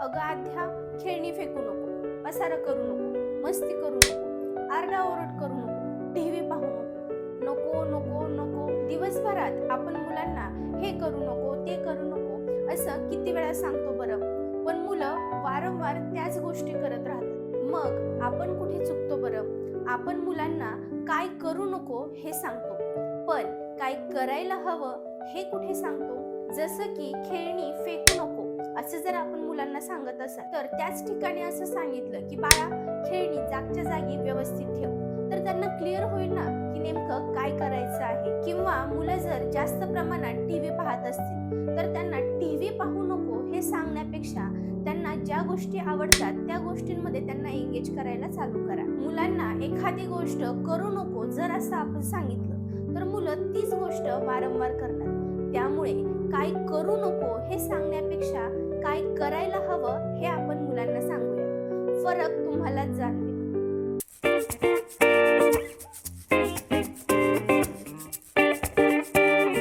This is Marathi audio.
अगाध्या खेळणी फेकू नको, पसारा करू नको, मस्ती करू नको, आरडाओरड करू नको, टीव्ही पाहू नको, नको नको नको. दिवसभरात आपण मुलांना हे करू नको, ते करू नको असं किती वेळा सांगतो बरं, पण मुलं वारंवार त्याच गोष्टी करत राहतात. मग आपण कुठे चुकतो बरं? आपण मुलांना काय करू नको हे सांगतो, पण काय करायला हवं हे कुठे सांगतो? जसं की खेळणी फेकू नको असं जर आपण मुलांना सांगत असाल, तर त्याच ठिकाणी असं सांगितलं की बाळा खेळणी जागच्या जागी व्यवस्थित ठेव, तर त्यांना क्लिअर होईल ना की नेमकं काय करायचं आहे. किंवा मुलं जर जास्त प्रमाणात टीव्ही पाहत असतील, तर त्यांना टीव्ही पाहू नको हे सांगण्यापेक्षा त्यांना ज्या गोष्टी आवडतात त्या गोष्टींमध्ये त्यांना एंगेज करायला चालू करा. मुलांना एखादी गोष्ट करू नको जर असं आपण सांगितलं, तर मुलं तीच गोष्ट वारंवार करणार. त्यामुळे काय करू नको हे सांगण्यापेक्षा काय करायला हवं हे आपण मुलांना सांगूया. फरक तुम्हालाच जाणवेल.